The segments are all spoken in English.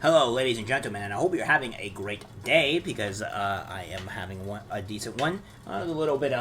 Hello, ladies and gentlemen, and I hope you're having a great day because I am having a decent one. A little bit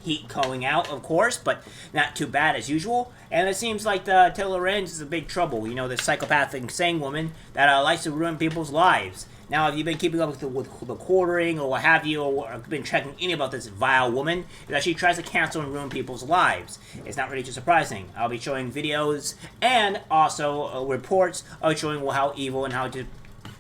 heat going out, of course, but not too bad as usual. And it seems like the Lorenz is in big trouble. You know, this psychopathic insane woman that likes to ruin people's lives. Now, if you've been keeping up with the quartering or what have you, or been checking any about this vile woman, is that she tries to cancel and ruin people's lives. It's not really too surprising. I'll be showing videos and also reports of showing how evil and how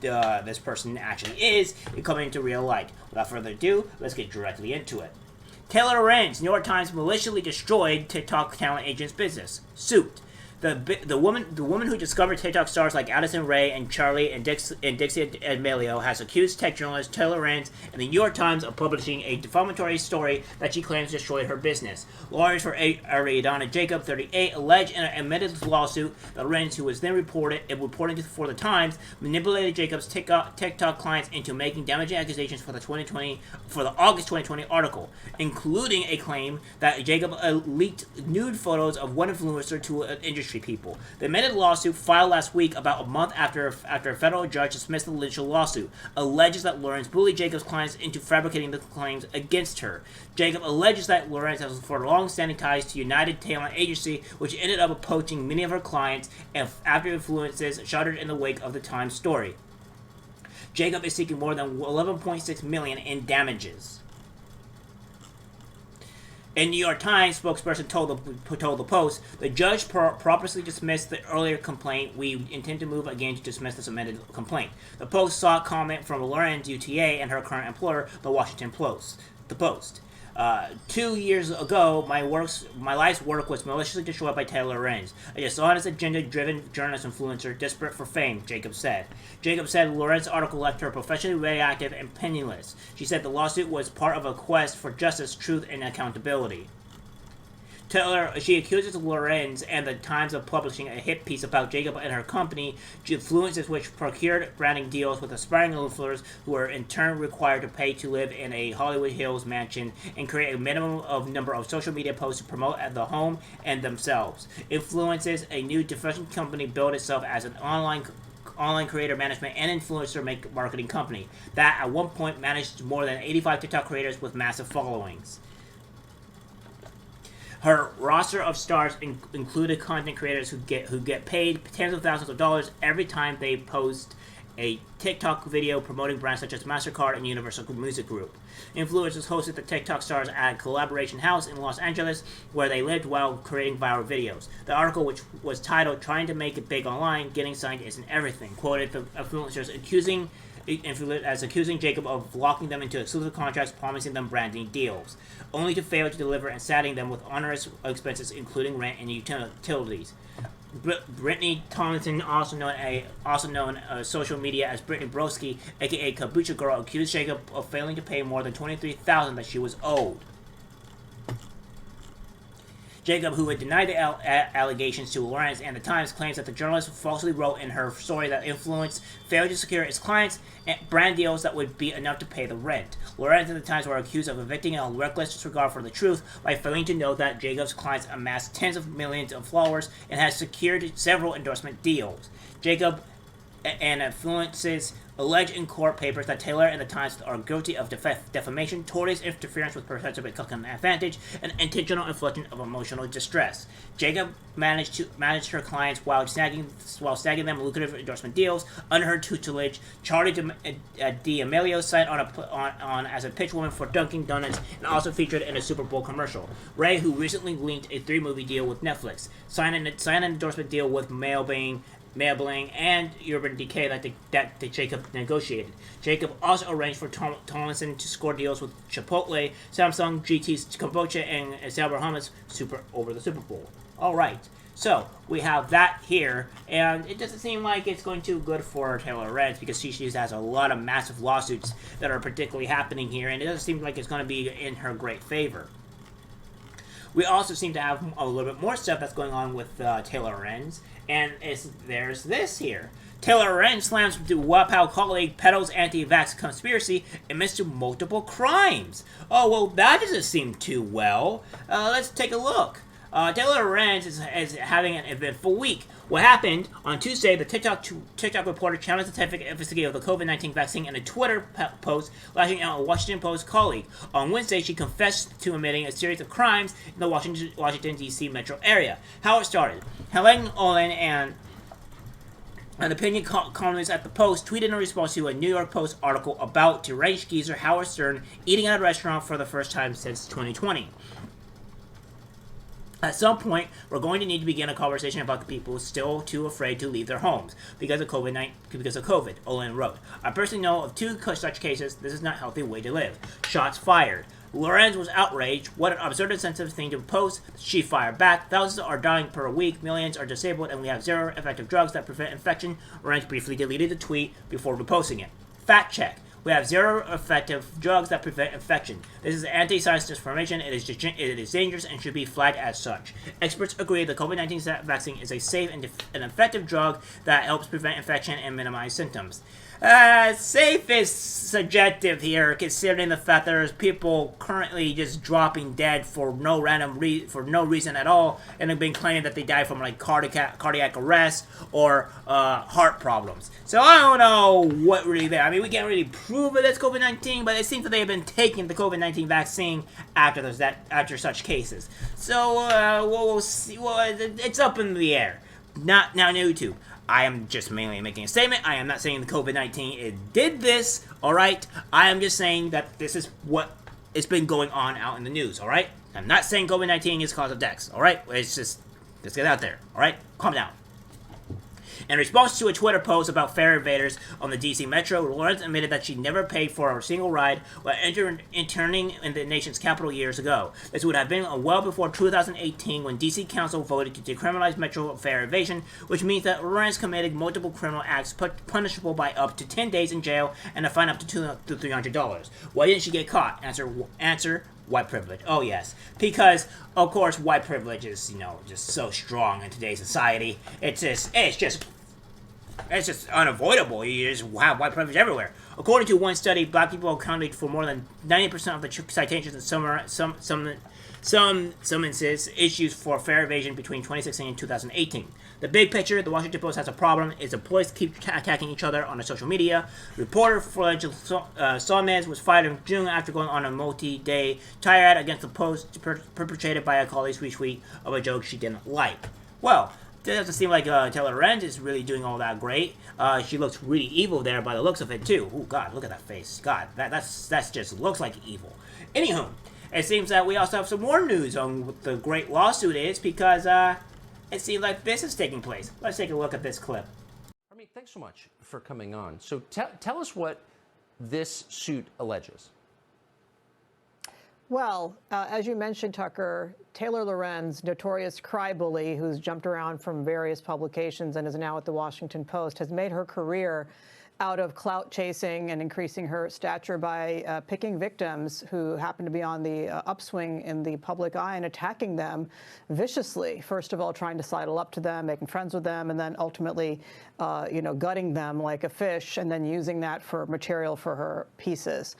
this person actually is coming into real light. Without further ado, let's get directly into it. Taylor Lorenz, New York Times maliciously destroyed TikTok talent agent's business. Suit. The woman who discovered TikTok stars like Addison Rae and Charlie and Dixie D'Amelio has accused tech journalist Taylor Lorenz and the New York Times of publishing a defamatory story that she claims destroyed her business. Lawyers for Ariadna Jacob, 38, alleged in an admitted lawsuit that Lorenz, who was then reporting for the Times, manipulated Jacob's TikTok clients into making damaging accusations for the August 2020 article, including a claim that Jacob leaked nude photos of one influencer to an industry people. The amended lawsuit, filed last week about a month after a federal judge dismissed the initial lawsuit, alleges that Lorenz bullied Jacob's clients into fabricating the claims against her. Jacob alleges that Lorenz has for long-standing ties to United Talent Agency, which ended up poaching many of her clients and after influences shuddered in the wake of the Times story. Jacob is seeking more than $11.6 million in damages. A New York Times spokesperson told the Post, the judge properly dismissed the earlier complaint. We intend to move again to dismiss this amended complaint. The Post sought comment from Lorenz, UTA, and her current employer, the Washington Post. The Post. 2 years ago, my life's work was maliciously destroyed by Taylor Lorenz, a dishonest, agenda-driven journalist influencer desperate for fame, Jacob said. Jacob said Lorenz's article left her professionally reactive and penniless. She said the lawsuit was part of a quest for justice, truth, and accountability. She accuses Lorenz and the Times of publishing a hit piece about Jacob and her company, influencers which procured branding deals with aspiring influencers who were in turn required to pay to live in a Hollywood Hills mansion and create a minimum of number of social media posts to promote the home and themselves. Influences, a new defense company, built itself as an online creator management and influencer marketing company that at one point managed more than 85 TikTok creators with massive followings. Her roster of stars included content creators who get paid tens of thousands of dollars every time they post a TikTok video promoting brands such as MasterCard and Universal Music Group. Influencers hosted the TikTok stars at Collaboration House in Los Angeles, where they lived while creating viral videos. The article, which was titled "Trying to Make It Big Online, Getting Signed Isn't Everything," quoted the influencers accusing Jacob of locking them into exclusive contracts, promising them branding deals, only to fail to deliver and saddling them with onerous expenses, including rent and utilities. Brittany Tomlinson, also known social media as Brittany Broski, aka Kabucha Girl, accused Jacob of failing to pay more than $23,000 that she was owed. Jacob, who had denied the allegations to Lorenz and the Times, claims that the journalist falsely wrote in her story that Influence failed to secure its clients and brand deals that would be enough to pay the rent. Lorenz and the Times were accused of evicting a reckless disregard for the truth by failing to know that Jacob's clients amassed tens of millions of followers and has secured several endorsement deals. Jacob and Influence's allege in court papers that Taylor and the Times are guilty of defamation, tortious interference with perceptive advantage, and intentional infliction of emotional distress. Jacob managed her clients while snagging them lucrative endorsement deals under her tutelage. Charlie D'Amelio signed on as a pitch woman for Dunkin' Donuts and also featured in a Super Bowl commercial. Ray, who recently linked a 3-movie deal with Netflix, signed an endorsement deal with Maybelline and Urban Decay that Jacob negotiated. Jacob also arranged for Tomlinson to score deals with Chipotle, Samsung, GT's Kombucha, and Sal Bahamas over the Super Bowl. Alright, so we have that here, and it doesn't seem like it's going too good for Taylor Lorenz because she has a lot of massive lawsuits that are particularly happening here, and it doesn't seem like it's going to be in her great favor. We also seem to have a little bit more stuff that's going on with Taylor Lorenz, and there's this here. Taylor Lorenz slams Wapow colleague peddles anti-vax conspiracy amidst multiple crimes. Oh, well, that doesn't seem too well. Let's take a look. Taylor Lorenz is having an eventful week. What happened on Tuesday? The TikTok reporter challenged the scientific efficacy of the COVID-19 vaccine in a Twitter post, lashing out a Washington Post colleague. On Wednesday, she confessed to committing a series of crimes in the Washington D.C. metro area. How it started: Helen Olin and an opinion columnist at the Post tweeted in response to a New York Post article about deranged geezer Howard Stern eating at a restaurant for the first time since 2020. At some point, we're going to need to begin a conversation about the people still too afraid to leave their homes because of COVID, Olin wrote. I personally know of 2 such cases. This is not a healthy way to live. Shots fired. Lorenz was outraged. What an absurd and sensitive thing to post. She fired back. Thousands are dying per week. Millions are disabled, and we have 0 effective drugs that prevent infection. Lorenz briefly deleted the tweet before reposting it. Fact check. We have 0 effective drugs that prevent infection. This is anti-science disinformation. It is dangerous and should be flagged as such. Experts agree the COVID-19 vaccine is a safe and effective drug that helps prevent infection and minimize symptoms. Safe is subjective here, considering the fact there's people currently just dropping dead for no reason at all, and have been claiming that they died from like cardiac arrest or heart problems. So I don't know what really there. I mean, we can't really prove it as COVID-19, but it seems that they have been taking the COVID-19 vaccine after such cases. So we'll see. Well, it's up in the air. Not now, YouTube. I am just mainly making a statement. I am not saying the COVID-19 did this, alright? I am just saying that this is what has been going on out in the news, alright? I'm not saying COVID-19 is cause of deaths, alright? It's just, let's get out there, alright? Calm down. In response to a Twitter post about fare invaders on the D.C. Metro, Lorenz admitted that she never paid for a single ride while interning in the nation's capital years ago. This would have been well before 2018 when D.C. Council voted to decriminalize Metro fare evasion, which means that Lorenz committed multiple criminal acts punishable by up to 10 days in jail and a fine up to $300. Why didn't she get caught? Answer. White privilege. Oh yes, because of course white privilege is just so strong in today's society. It's just unavoidable. You just have white privilege everywhere. According to one study, black people accounted for more than 90% of the citations and summonses issues for fare evasion between 2016 and 2018. The big picture: the Washington Post has a problem. Its employees keep attacking each other on social media. Reporter Lorenz Solomez was fired in June after going on a multi-day tirade against the Post perpetrated by a colleague's retweet of a joke she didn't like. Well, it doesn't seem like Taylor Lorenz is really doing all that great. She looks really evil there by the looks of it too. Oh God, look at that face. God, that's just looks like evil. Anywho, it seems that we also have some more news on what the great lawsuit is, because it seems like this is taking place. Let's take a look at this clip. Thanks so much for coming on. So tell us what this suit alleges. Well, as you mentioned, Tucker, Taylor Lorenz, notorious cry-bully who's jumped around from various publications and is now at the Washington Post, has made her career out of clout chasing and increasing her stature by picking victims who happen to be on the upswing in the public eye and attacking them viciously. First of all, trying to sidle up to them, making friends with them, and then ultimately, gutting them like a fish, and then using that for material for her pieces.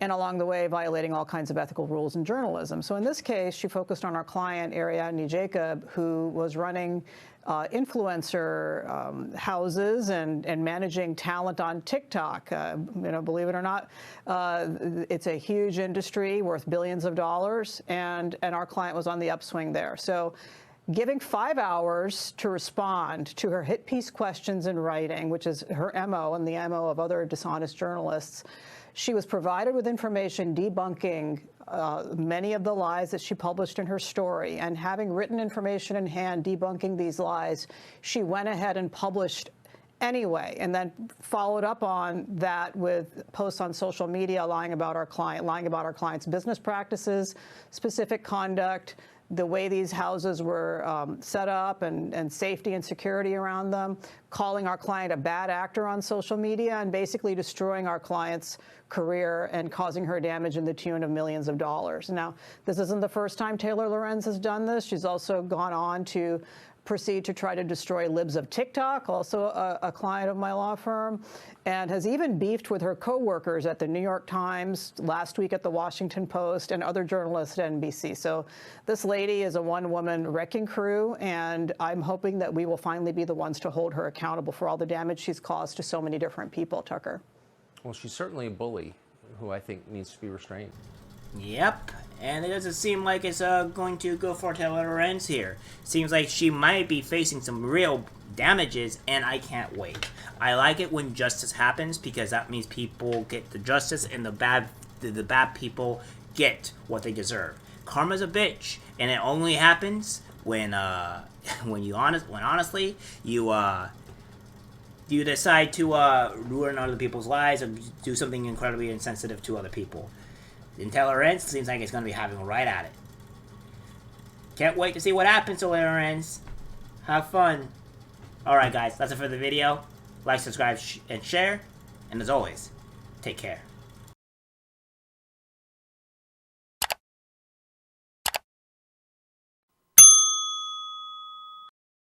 And along the way, violating all kinds of ethical rules in journalism. So in this case, she focused on our client, Ariadne Jacob, who was running influencer houses and managing talent on TikTok. Believe it or not, it's a huge industry worth billions of dollars, and our client was on the upswing there. So giving 5 hours to respond to her hit piece questions in writing, which is her MO and the MO of other dishonest journalists, she was provided with information debunking many of the lies that she published in her story. And having written information in hand debunking these lies, she went ahead and published anyway, and then followed up on that with posts on social media lying about our client's business practices, specific conduct, the way these houses were set up, and safety and security around them, calling our client a bad actor on social media, and basically destroying our client's career and causing her damage in the tune of millions of dollars. Now, this isn't the first time Taylor Lorenz has done this. She's also gone on to proceed to try to destroy libs of TikTok, also a client of my law firm, and has even beefed with her coworkers at the New York Times, last week at the Washington Post, and other journalists at NBC. So this lady is a one-woman wrecking crew, and I'm hoping that we will finally be the ones to hold her accountable for all the damage she's caused to so many different people, Tucker. Well, she's certainly a bully who I think needs to be restrained. Yep, and it doesn't seem like it's going to go for Lorenz here. Seems like she might be facing some real damages, and I can't wait. I like it when justice happens because that means people get the justice and the bad people get what they deserve. Karma's a bitch, and it only happens when honestly you decide to ruin other people's lives and do something incredibly insensitive to other people. Lorenz seems like it's going to be having a right at it. Can't wait to see what happens to Lorenz. Have fun. Alright guys, that's it for the video. Like, subscribe, and share. And as always, take care.